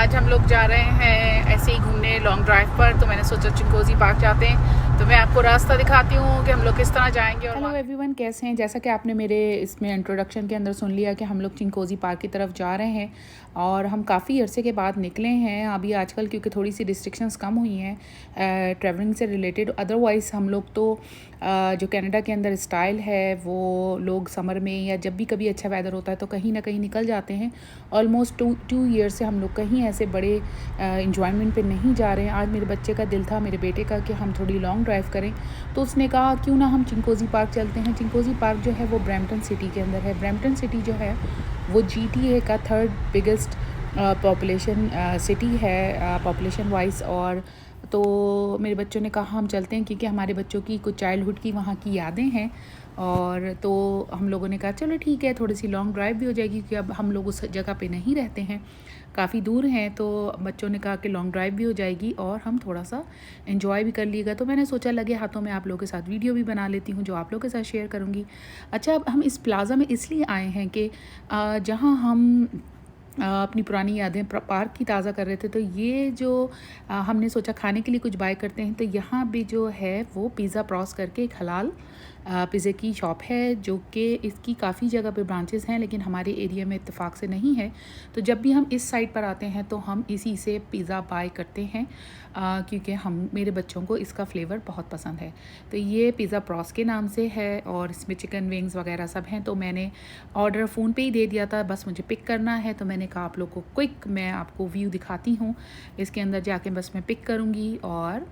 आज हम लोग जा रहे हैं ऐसे ही घूमने लॉन्ग ड्राइव पर। तो मैंने सोचा चिंकोजी पार्क जाते हैं, तो मैं आपको रास्ता दिखाती हूँ कि हम लोग किस तरह जाएंगे। और हेलो एवरीवन, कैसे हैं? जैसा कि आपने मेरे इसमें इंट्रोडक्शन के अंदर सुन लिया कि हम लोग चिंकोजी पार्क की तरफ जा रहे हैं और हम काफ़ी अरसे के बाद निकले हैं अभी आजकल, क्योंकि थोड़ी सी रिस्ट्रिक्शंस कम हुई हैं ट्रैवलिंग से रिलेटेड। अदरवाइज़ हम लोग तो जो कनाडा के अंदर स्टाइल है वो लोग समर में या जब भी कभी अच्छा वेदर होता है तो कहीं ना कहीं निकल जाते हैं। ऑलमोस्ट टू ईयर्स से हम लोग कहीं ऐसे बड़े इंजॉयमेंट पे नहीं जा रहे हैं। आज मेरे बच्चे का दिल था, मेरे बेटे का, कि हम थोड़ी लॉन्ग ड्राइव करें, तो उसने कहा क्यों ना हम चिंकोजी पार्क चलते हैं। चिंकोजी पार्क जो है वो ब्रैम्पटन सिटी के अंदर है। ब्रैम्पटन सिटी जो है वो GTA का 3rd बिगेस्ट पॉपुलेशन सिटी है पॉपुलेशन वाइज। और तो मेरे बच्चों ने कहा हम चलते हैं, क्योंकि हमारे बच्चों की कुछ चाइल्डहुड की वहाँ की यादें हैं। और तो हम लोगों ने कहा चलो ठीक है, थोड़ी सी लॉन्ग ड्राइव भी हो जाएगी, क्योंकि अब हम लोग उस जगह पे नहीं रहते हैं, काफ़ी दूर हैं। तो बच्चों ने कहा कि लॉन्ग ड्राइव भी हो जाएगी और हम थोड़ा सा एंजॉय भी कर लिएगा। तो मैंने सोचा लगे हाथों में आप लोगों के साथ वीडियो भी बना लेती हूँ, जो आप लोगों के साथ शेयर करूँगी। अच्छा, अब हम इस प्लाज़ा में इसलिए आए हैं कि जहाँ हम अपनी पुरानी यादें पार्क की ताज़ा कर रहे थे, तो ये जो हमने सोचा खाने के लिए कुछ बाय करते हैं। तो यहाँ भी जो है वो पिज़्ज़ा प्रॉस करके एक हलाल पिज़्ज़े की शॉप है, जो कि इसकी काफ़ी जगह पे ब्रांचेस हैं, लेकिन हमारे एरिया में इत्तेफाक से नहीं है। तो जब भी हम इस साइड पर आते हैं तो हम इसी से पिज़्ज़ा बाय करते हैं, क्योंकि मेरे बच्चों को इसका फ्लेवर बहुत पसंद है। तो ये पिज़्ज़ा प्रॉस के नाम से है और इसमें चिकन विंग्स वगैरह सब हैं। तो मैंने ऑर्डर फ़ोन पे ही दे दिया था, बस मुझे पिक करना है। तो मैंने कहा आप लोग को क्विक मैं आपको व्यू दिखाती हूँ, इसके अंदर जाके बस मैं पिक करूँगी और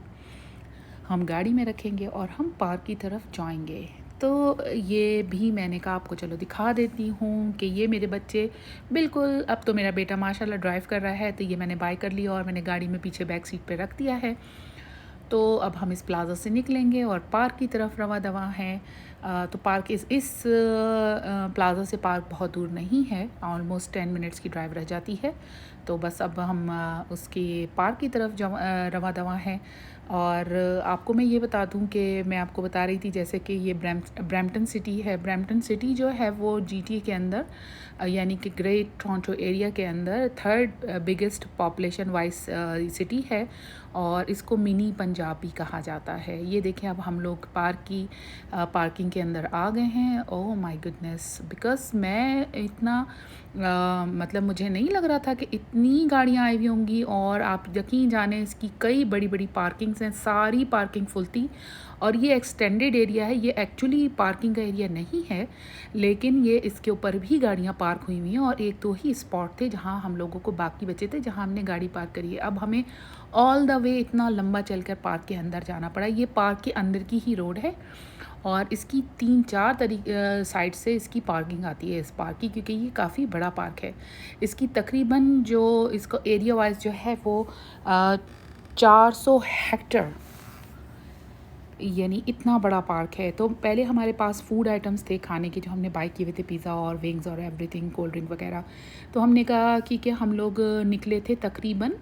हम गाड़ी में रखेंगे और हम पार्क की तरफ जाएंगे। तो ये भी मैंने कहा आपको चलो दिखा देती हूँ कि ये मेरे बच्चे बिल्कुल, अब तो मेरा बेटा माशाल्लाह ड्राइव कर रहा है, तो ये मैंने बाय कर लिया और मैंने गाड़ी में पीछे बैक सीट पे रख दिया है। तो अब हम इस प्लाज़ा से निकलेंगे और पार्क की तरफ रवा दवा हैं। तो पार्क इस प्लाज़ा से पार्क बहुत दूर नहीं है, ऑलमोस्ट 10 मिनट्स की ड्राइव रह जाती है। तो बस अब हम उसके पार्क की तरफ रवा दवा हैं। और आपको मैं ये बता दूं कि मैं आपको बता रही थी जैसे कि ये ब्रैम्पटन सिटी है। ब्रैम्पटन सिटी जो है वो GTA के अंदर यानी कि ग्रेट टोरंटो एरिया के अंदर 3rd biggest population wise city है और इसको मिनी पंजाब भी कहा जाता है। ये देखें, अब हम लोग पार्किंग के अंदर आ गए हैं। ओह माय गुडनेस, बिकॉज़ मैं इतना मतलब मुझे नहीं लग रहा था कि इतनी गाड़ियाँ आई हुई होंगी। और आप यकीन जाने इसकी कई बड़ी बड़ी पार्किंग्स हैं, सारी पार्किंग फुल थी। और ये एक्सटेंडेड एरिया है, ये एक्चुअली पार्किंग का एरिया नहीं है, लेकिन ये इसके ऊपर भी गाड़ियाँ पार्क हुई हुई हैं। और एक दो ही स्पॉट थे जहाँ हम लोगों को बाकी बचे थे, जहाँ हमने गाड़ी पार्क करी है। अब हमें ऑल द वे इतना लंबा चलकर पार्क के अंदर जाना पड़ा। ये पार्क के अंदर की ही रोड है और इसकी 3-4 साइड से इसकी पार्किंग आती है इस पार्क की, क्योंकि ये काफ़ी बड़ा पार्क है। इसकी तकरीबन जो इसको एरिया वाइज जो है वो 400 हेक्टर यानी इतना बड़ा पार्क है। तो पहले हमारे पास फूड आइटम्स थे खाने के, जो हमने बाय किए हुए थे, पिज़्ज़ा और विंग्स और एवरीथिंग, कोल्ड ड्रिंक वगैरह। तो हमने कहा कि हम लोग निकले थे तकरीबन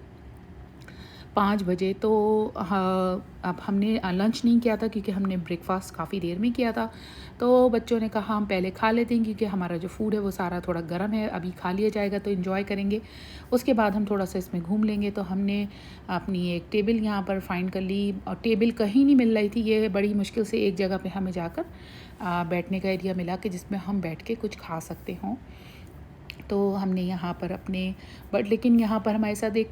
5 बजे। तो हाँ, अब हमने लंच नहीं किया था क्योंकि हमने ब्रेकफास्ट काफ़ी देर में किया था। तो बच्चों ने कहा हम पहले खा लेते हैं, क्योंकि हमारा जो फूड है वो सारा थोड़ा गर्म है, अभी खा लिया जाएगा तो इन्जॉय करेंगे, उसके बाद हम थोड़ा सा इसमें घूम लेंगे। तो हमने अपनी एक टेबल यहाँ पर फाइंड कर ली और टेबल कहीं नहीं मिल रही थी। ये बड़ी मुश्किल से एक जगह पे हमें जाकर बैठने का एरिया मिला कि जिसमें हम बैठ के कुछ खा सकते हों। तो हमने यहाँ पर लेकिन यहाँ पर हमारे साथ एक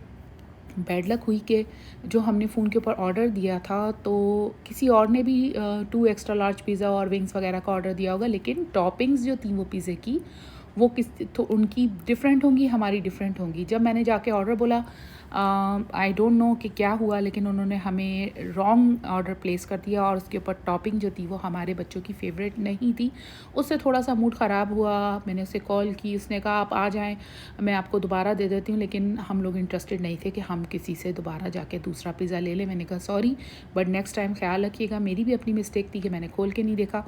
बैड लक हुई कि जो हमने फ़ोन के ऊपर ऑर्डर दिया था, तो किसी और ने भी 2 एक्स्ट्रा लार्ज पिज़्ज़ा और विंग्स वगैरह का ऑर्डर दिया होगा, लेकिन टॉपिंग्स जो थी वो पिज़्ज़े की वो तो उनकी डिफरेंट होंगी, हमारी डिफरेंट होंगी। जब मैंने जाके ऑर्डर बोला, आई डोंट नो कि क्या हुआ, लेकिन उन्होंने हमें रॉन्ग ऑर्डर प्लेस कर दिया और उसके ऊपर टॉपिंग जो थी वो हमारे बच्चों की फेवरेट नहीं थी। उससे थोड़ा सा मूड ख़राब हुआ। मैंने उसे कॉल की, उसने कहा आप आ जाएं, मैं आपको दोबारा दे देती हूँ। लेकिन हम लोग इंटरेस्टेड नहीं थे कि हम किसी से दोबारा जाके दूसरा पिज़्ज़ा ले लें। मैंने कहा सॉरी, बट नेक्स्ट टाइम ख्याल रखिएगा। मेरी भी अपनी मिस्टेक थी कि मैंने खोल के नहीं देखा।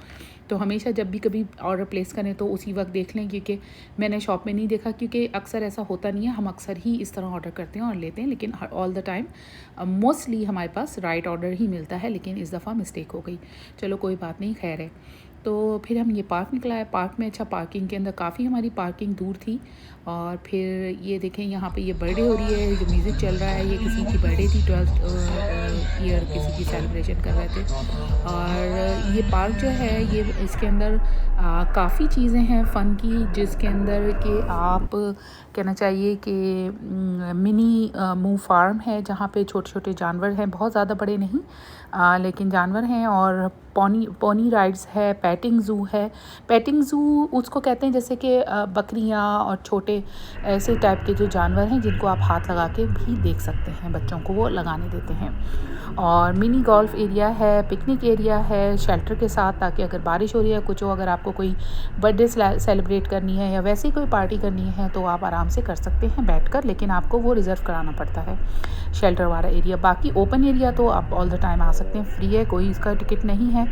तो हमेशा जब भी कभी ऑर्डर प्लेस करें तो उसी वक्त देख लें, क्योंकि मैंने शॉप में नहीं देखा, क्योंकि अक्सर ऐसा होता नहीं है, हम अक्सर ही इस तरह ऑर्डर करते हैं और लेते हैं, लेकिन ऑल द टाइम मोस्टली हमारे पास राइट ऑर्डर ही मिलता है। लेकिन इस दफ़ा मिस्टेक हो गई, चलो कोई बात नहीं, खैर है। तो फिर हम ये पार्क निकला है। पार्क में अच्छा पार्किंग के अंदर काफ़ी हमारी पार्किंग दूर थी। और फिर ये देखें यहाँ पे ये बर्थडे हो रही है, जो म्यूज़िक चल रहा है ये किसी की बर्थडे थी, 12th ईयर किसी की सेलिब्रेशन कर रहे थे। और ये पार्क जो है ये इसके अंदर काफ़ी चीज़ें हैं फ़न की, जिसके अंदर कि आप कहना चाहिए कि मिनी मूव फार्म है जहाँ पे छोटे छोटे जानवर हैं, बहुत ज़्यादा बड़े नहीं लेकिन जानवर हैं। और पोनी राइड्स है, पेटिंग ज़ू है। पेटिंग ज़ू उसको कहते हैं जैसे कि बकरियां और छोटे ऐसे टाइप के जो जानवर हैं जिनको आप हाथ लगा के भी देख सकते हैं, बच्चों को वो लगाने देते हैं। और मिनी गोल्फ एरिया है, पिकनिक एरिया है शेल्टर के साथ, ताकि अगर बारिश हो रही है कुछ हो, अगर आपको कोई बर्थडे सेलिब्रेट करनी है या वैसे ही कोई पार्टी करनी है तो आप आराम से कर सकते हैं बैठकर, लेकिन आपको वो रिज़र्व कराना पड़ता है शेल्टर वाला एरिया। बाकी ओपन एरिया तो आप ऑल द टाइम आ सकते हैं, फ्री है, कोई इसका टिकट नहीं है।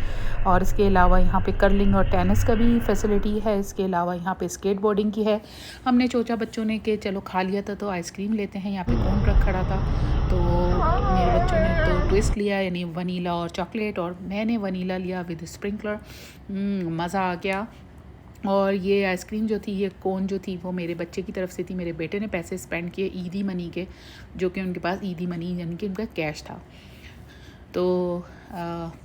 और इसके अलावा यहाँ पे कर्लिंग और टेनिस का भी फैसिलिटी है। इसके अलावा यहाँ पे स्केट बोर्डिंग की है। हमने सोचा बच्चों ने कि चलो खा लिया था तो आइसक्रीम लेते हैं, यहाँ पे कोन ट्रक खड़ा था तो मेरे बच्चों ने तो ट्विस्ट लिया यानी वनीला और चॉकलेट, और मैंने वनीला लिया विद स्प्रिंकलर। मज़ा आ गया। और ये आइसक्रीम जो थी, ये कोन जो थी वो मेरे बच्चे की तरफ से थी, मेरे बेटे ने पैसे स्पेंड किए ईदी मनी के, जो कि उनके पास ईदी मनी यानी कि उनका कैश था। तो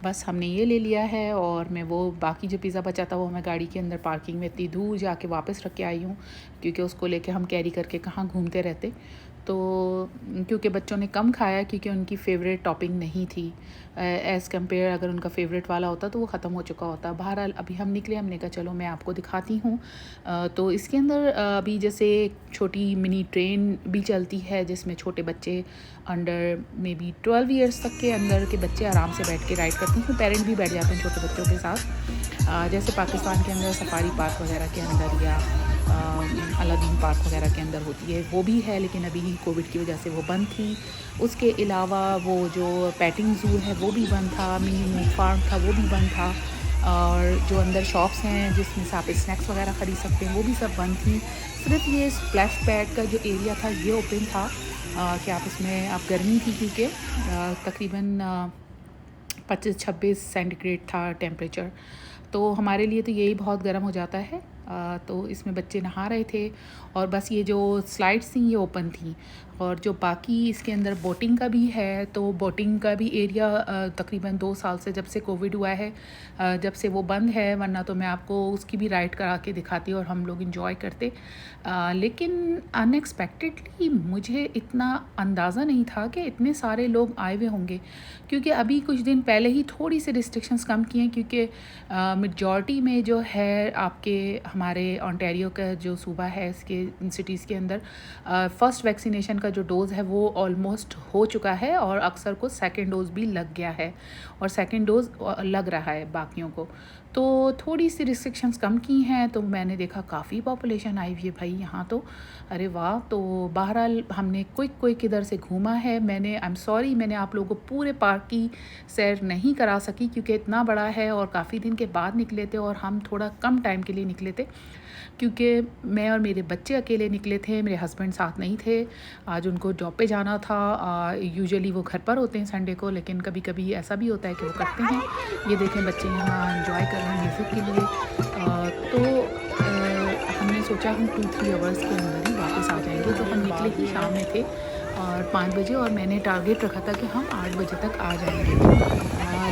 बस हमने ये ले लिया है। और मैं वो बाकी जो पिज़्ज़ा बचा था वो मैं गाड़ी के अंदर पार्किंग में इतनी दूर जाके वापस रख के आई हूँ, क्योंकि उसको लेके हम कैरी करके कहाँ घूमते रहते। तो क्योंकि बच्चों ने कम खाया, क्योंकि उनकी फ़ेवरेट टॉपिंग नहीं थी एज़ कम्पेयर, अगर उनका फ़ेवरेट वाला होता तो वो ख़त्म हो चुका होता। बहरहाल अभी हम निकले, हमने कहा चलो मैं आपको दिखाती हूँ। तो इसके अंदर अभी जैसे छोटी मिनी ट्रेन भी चलती है जिसमें छोटे बच्चे अंडर मे बी 12 ईयर्स तक के अंदर के बच्चे आराम से बैठ के राइड करते हैं, पेरेंट भी बैठ जाते हैं छोटे बच्चों के साथ। जैसे पाकिस्तान के अंदर सफारी पार्क वगैरह के अंदर या अलादीन पार्क वगैरह के अंदर होती है, वो भी है, लेकिन अभी कोविड की वजह से वो बंद थी। उसके अलावा वो जो पेटिंग ज़ू है वो भी बंद था, मिनी मूव फार्म था वो भी बंद था, और जो अंदर शॉप्स हैं जिसमें से आप स्नैक्स वगैरह ख़रीद सकते हैं वो भी सब बंद थी। सिर्फ ये स्प्लैश पैड का जो एरिया था ये ओपन था कि आप इसमें, आप गर्मी थी क्योंकि तकरीबन 25-26 सेंटीग्रेड था टेम्परेचर, तो हमारे लिए तो यही बहुत गर्म हो जाता है। तो इसमें बच्चे नहा रहे थे, और बस ये जो स्लाइड्स थी ये ओपन थी। और जो बाकी इसके अंदर बोटिंग का भी है, तो बोटिंग का भी एरिया तकरीबन 2 साल से, जब से कोविड हुआ है जब से वो बंद है, वरना तो मैं आपको उसकी भी राइड करा के दिखाती और हम लोग इंजॉय करते। लेकिन अनएक्सपेक्टेडली मुझे इतना अंदाज़ा नहीं था कि इतने सारे लोग आए हुए होंगे, क्योंकि अभी कुछ दिन पहले ही थोड़ी सी रिस्ट्रिक्शंस कम की हैं, क्योंकि मेजॉरिटी में जो है आपके हमारे ओंटारियो का जो सूबा है इसके सिटीज़ के अंदर फ़र्स्ट वैक्सीनेशन का जो डोज़ है वो ऑलमोस्ट हो चुका है, और अक्सर को सेकंड डोज़ भी लग गया है, और सेकंड डोज़ लग रहा है बाकियों को। तो थोड़ी सी रिस्ट्रिक्शंस कम की हैं, तो मैंने देखा काफ़ी पॉपुलेशन आई हुई है भाई यहाँ तो, अरे वाह। तो बहरहाल हमने क्विक इधर से घूमा है। मैंने आई एम सॉरी मैंने आप लोगों को पूरे पार्क की सैर नहीं करा सकी, क्योंकि इतना बड़ा है और काफ़ी दिन के बाद निकले थे, और हम थोड़ा कम टाइम के लिए निकले थे, क्योंकि मैं और मेरे बच्चे अकेले निकले थे, मेरे हस्बैंड साथ नहीं थे। आज उनको जॉब पे जाना था। यूजुअली वो घर पर होते हैं संडे को, लेकिन कभी कभी ऐसा भी होता है कि वो करते हैं। ये देखें बच्चे यहाँ एंजॉय कर रहे हैं म्यूज़िक के लिए। तो हमने सोचा हम 2-3 आवर्स के अंदर ही वापस आ जाएंगे, तो हम निकले ही शाम में थे और 5 बजे, और मैंने टारगेट रखा था कि हम 8 बजे तक आ जाएंगे,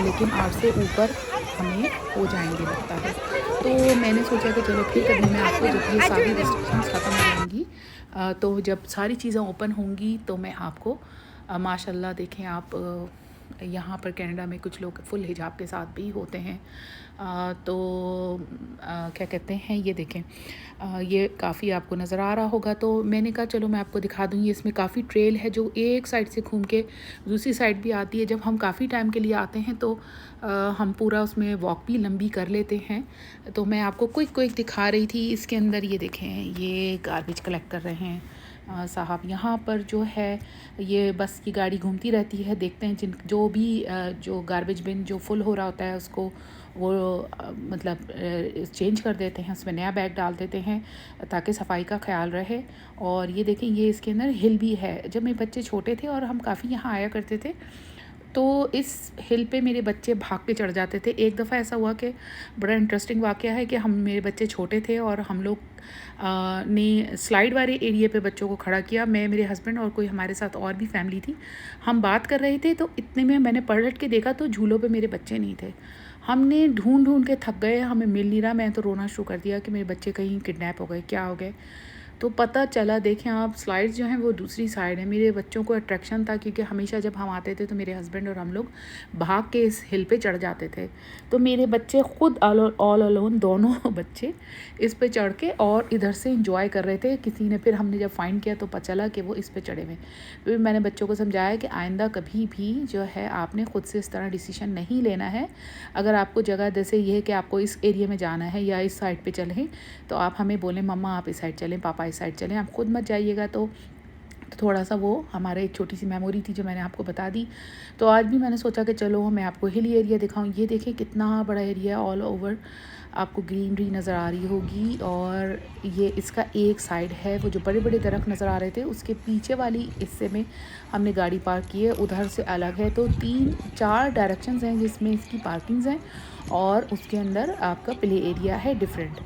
लेकिन 8 से ऊपर हमें हो जाएंगे लगता है। तो मैंने सोचा कि चलो ठीक है, अभी मैं आपको जब ये सारी रिस्ट्रिक्शंस ख़त्म हो जाएंगी, तो जब सारी चीज़ें ओपन होंगी तो मैं आपको माशाल्लाह देखें आप यहाँ पर कनाडा में कुछ लोग फुल हिजाब के साथ भी होते हैं। तो क्या कहते हैं, ये देखें ये काफ़ी आपको नज़र आ रहा होगा। तो मैंने कहा चलो मैं आपको दिखा दूँगी। इसमें काफ़ी ट्रेल है जो एक साइड से घूम के दूसरी साइड भी आती है। जब हम काफ़ी टाइम के लिए आते हैं तो हम पूरा उसमें वॉक भी लंबी कर लेते हैं। तो मैं आपको क्विक दिखा रही थी। इसके अंदर ये देखें, ये गार्बेज कलेक्ट कर रहे हैं साहब। यहाँ पर जो है ये बस की गाड़ी घूमती रहती है, देखते हैं जो भी जो गार्बेज बिन जो फुल हो रहा होता है उसको वो मतलब चेंज कर देते हैं, उसमें नया बैग डाल देते हैं ताकि सफाई का ख्याल रहे। और ये देखें, ये इसके अंदर हिल भी है। जब मेरे बच्चे छोटे थे और हम काफ़ी यहाँ आया करते थे, तो इस हिल पे मेरे बच्चे भाग के चढ़ जाते थे। एक दफ़ा ऐसा हुआ कि बड़ा इंटरेस्टिंग वाक़या है कि हम मेरे बच्चे छोटे थे और हम लोग ने स्लाइड वाले एरिया पे बच्चों को खड़ा किया। मैं, मेरे हस्बैंड और कोई हमारे साथ और भी फैमिली थी। हम बात कर रहे थे तो इतने में मैंने पलट के देखा तो झूलों पे मेरे बच्चे नहीं थे। हमने ढूँढ के थक गए, हमें मिल नहीं रहा। मैं तो रोना शुरू कर दिया कि मेरे बच्चे कहीं किडनैप हो गए, क्या हो गए। तो पता चला, देखें आप, स्लाइड्स जो हैं वो दूसरी साइड है। मेरे बच्चों को अट्रैक्शन था क्योंकि हमेशा जब हम आते थे तो मेरे हस्बैंड और हम लोग भाग के इस हिल पे चढ़ जाते थे। तो मेरे बच्चे खुद ऑल अलोन, दोनों बच्चे इस पे चढ़ के और इधर से इंजॉय कर रहे थे। किसी ने, फिर हमने जब फाइंड किया तो पता चला कि वो इस पे चढ़े हुए। फिर मैंने बच्चों को समझाया कि आइंदा कभी भी जो है आपने ख़ुद से इस तरह डिसीजन नहीं लेना है। अगर आपको जगह जैसे ये है कि आपको इस एरिया में जाना है या इस साइड पे चलें तो आप हमें बोलें मम्मा आप इस साइड चलें, पापा इस साइड चलें, आप खुद मत जाइएगा। तो थोड़ा सा वो हमारे एक छोटी सी मेमोरी थी जो मैंने आपको बता दी। तो आज भी मैंने सोचा कि चलो मैं आपको हिली एरिया दिखाऊं। ये देखें कितना बड़ा एरिया है, ऑल ओवर आपको ग्रीनरी नज़र आ रही होगी। और ये इसका एक साइड है, वो जो बड़े बड़े दरख्त नज़र आ रहे थे उसके पीछे वाली हिस्से में हमने गाड़ी पार्क की है, उधर से अलग है। तो 3-4 डायरेक्शंस हैं जिसमें इसकी पार्किंग्स हैं और उसके अंदर आपका प्ले एरिया है डिफरेंट।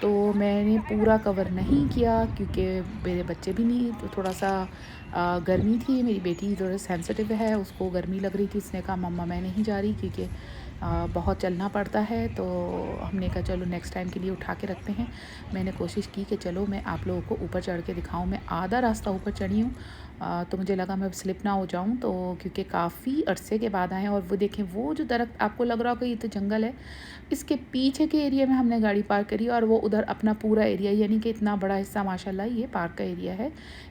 तो मैंने पूरा कवर नहीं किया क्योंकि मेरे बच्चे भी नहीं, तो थोड़ा सा गर्मी थी। मेरी बेटी थोड़ा सेंसिटिव है, उसको गर्मी लग रही थी। उसने कहा मम्मा मैं नहीं जा रही क्योंकि बहुत चलना पड़ता है। तो हमने कहा चलो नेक्स्ट टाइम के लिए उठा के रखते हैं। मैंने कोशिश की कि चलो मैं आप लोगों को ऊपर चढ़ के दिखाऊं। मैं आधा रास्ता ऊपर चढ़ी हूँ तो मुझे लगा मैं स्लिप ना हो जाऊं, तो क्योंकि काफ़ी अरसे के बाद आए हैं। और वो देखें, वो जो दरख्त आपको लग रहा होगा ये तो जंगल है, इसके पीछे के एरिया में हमने गाड़ी पार्क करी और वो उधर अपना पूरा एरिया, यानी कि इतना बड़ा हिस्सा माशाल्लाह ये पार्क का एरिया है।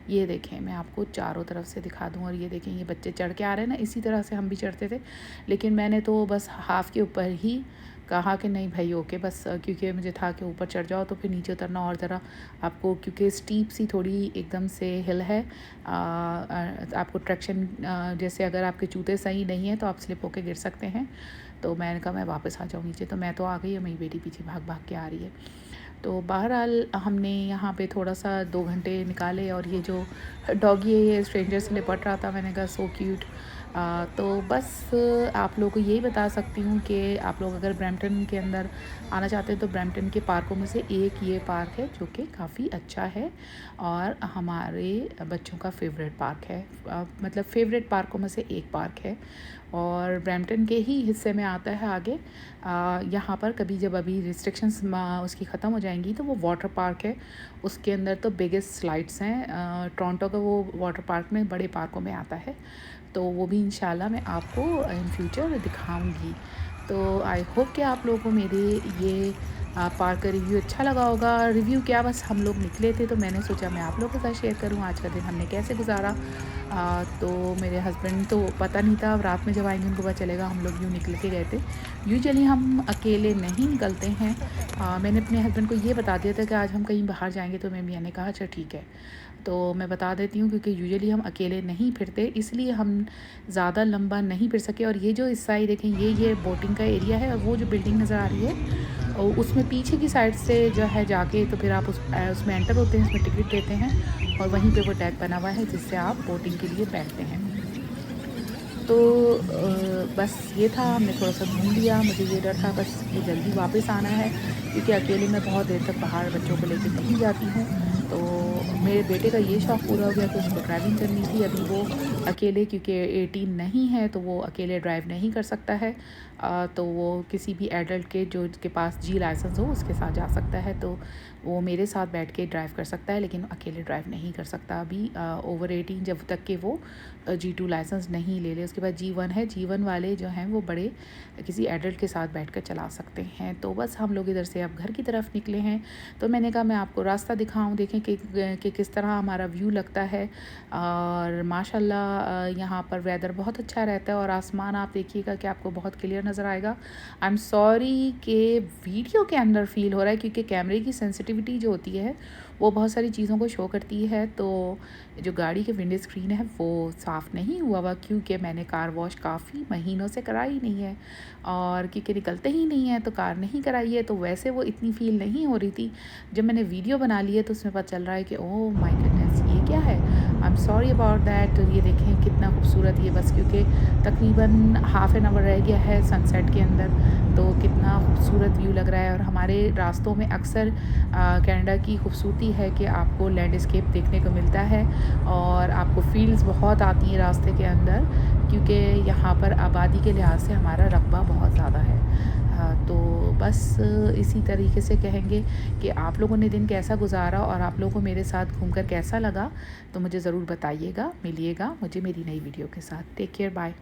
ये देखें, मैं आपको चारों तरफ से दिखा दूँ। और ये देखें, ये बच्चे चढ़ के आ रहे हैं ना, इसी तरह से हम भी चढ़ते थे। लेकिन मैंने तो बस हाफ़ के ऊपर ही कहा कि नहीं भाई ओके बस, क्योंकि मुझे था कि ऊपर चढ़ जाओ तो फिर नीचे उतरना और ज़रा आपको, क्योंकि स्टीप सी थोड़ी एकदम से हिल है, आपको ट्रैक्शन, जैसे अगर आपके जूते सही नहीं है तो आप स्लिप होके गिर सकते हैं। तो मैंने कहा मैं वापस आ जाऊँ नीचे। तो मैं तो आ गई है, मेरी बेटी पीछे भाग भाग के आ रही है। तो बहरहाल हमने यहाँ पे थोड़ा सा 2 घंटे निकाले। और ये जो डॉगी है ये स्ट्रेंजर से लिपट रहा था, मैंने कहा सो क्यूट। तो बस आप लोगों को यही बता सकती हूँ कि आप लोग अगर ब्रैम्पटन के अंदर आना चाहते हैं तो ब्रैम्पटन के पार्कों में से एक ये पार्क है जो कि काफ़ी अच्छा है और हमारे बच्चों का फेवरेट पार्क है। मतलब फेवरेट पार्कों में से एक पार्क है और ब्रैम्पटन के ही हिस्से में आता है आगे। यहाँ पर कभी जब अभी रिस्ट्रिक्शंस उसकी ख़त्म हो जाएंगी तो वो वाटर पार्क है, उसके अंदर तो बिगेस्ट स्लाइड्स हैं। टोरंटो का वो वाटर पार्क में बड़े पार्कों में आता है, तो वो भी इंशाल्लाह मैं आपको इन फ्यूचर दिखाऊंगी। तो आई होप कि आप लोगों को मेरे ये पार्क का रिव्यू अच्छा लगा होगा। रिव्यू क्या, बस हम लोग निकले थे तो मैंने सोचा मैं आप लोगों के साथ शेयर करूं आज का दिन हमने कैसे गुजारा। तो मेरे हस्बैंड तो पता नहीं था, रात में जब आएंगे उनको पता चलेगा। हम लोग यूँ निकल के गए थे। यूजुअली हम अकेले नहीं निकलते हैं। मैंने अपने हस्बैंड को ये बता दिया था कि आज हम कहीं बाहर जाएंगे, तो मेरी मियाँ ने कहा अच्छा ठीक है। तो मैं बता देती हूँ क्योंकि यूजुअली हम अकेले नहीं फिरते, इसलिए हम ज़्यादा लंबा नहीं फिर सके। और ये जो इस साइड देखें, ये बोटिंग का एरिया है और वो जो बिल्डिंग नज़र आ रही है और उसमें पीछे की साइड से जो है जाके तो फिर आप उसमें एंटर होते हैं, उसमें टिकट देते हैं और वहीं पे वो टैग बना हुआ है जिससे आप बोटिंग के लिए बैठते हैं। तो बस ये था, हमने थोड़ा सा घूम लिया। मुझे ये डर था बस कि जल्दी वापस आना है क्योंकि अकेले मैं बहुत देर तक बाहर बच्चों को लेकर नहीं जाती हूँ। तो मेरे बेटे का ये शौक़ पूरा हो गया कि उसको ड्राइविंग करनी थी। अभी वो अकेले, क्योंकि 18 नहीं है तो वो अकेले ड्राइव नहीं कर सकता है। तो वो किसी भी एडल्ट के जो के पास जी लाइसेंस हो उसके साथ जा सकता है, तो वो मेरे साथ बैठ के ड्राइव कर सकता है, लेकिन अकेले ड्राइव नहीं कर सकता अभी ओवर 18 जब तक कि वो G2 लाइसेंस नहीं ले ले। उसके बाद G1 है, G1 वाले जो हैं वो बड़े किसी एडल्ट के साथ बैठकर चला सकते हैं। तो बस हम लोग इधर से अब घर की तरफ निकले हैं। तो मैंने कहा मैं आपको रास्ता दिखाऊं, देखें कि किस तरह हमारा व्यू लगता है। और माशाल्लाह यहाँ पर वेदर बहुत अच्छा रहता है और आसमान आप देखिएगा कि आपको बहुत क्लियर नज़र आएगा। आई एम सॉरी कि वीडियो के अंदर फ़ील हो रहा है क्योंकि कैमरे की सेंसिटिविटी जो होती है वो बहुत सारी चीज़ों को शो करती है। तो जो गाड़ी के विंडो स्क्रीन है वो साफ़ नहीं हुआ हुआ क्योंकि मैंने कार वॉश काफ़ी महीनों से कराई नहीं है और क्योंकि निकलते ही नहीं है तो कार नहीं कराई है। तो वैसे वो इतनी फ़ील नहीं हो रही थी। जब मैंने वीडियो बना ली है तो उसमें पता चल रहा है कि ओह माय गुडनेस, ये क्या है, I am sorry about that. ये देखें कितना खूबसूरत ये, बस क्योंकि तकरीबन हाफ़ एन आवर रह गया है सनसेट के अंदर, तो कितना खूबसूरत व्यू लग रहा है। और हमारे रास्तों में अक्सर कनाडा की खूबसूरती है कि आपको लैंडस्केप देखने को मिलता है और आपको फील्ड्स बहुत आती हैं रास्ते के अंदर, क्योंकि यहाँ पर आबादी के लिहाज से हमारा रकबा बहुत ज़्यादा है। तो बस इसी तरीके से कहेंगे कि आप लोगों ने दिन कैसा गुजारा और आप लोगों को मेरे साथ घूमकर कैसा लगा, तो मुझे ज़रूर बताइएगा। मिलिएगा मुझे मेरी नई वीडियो के साथ। Take care, bye.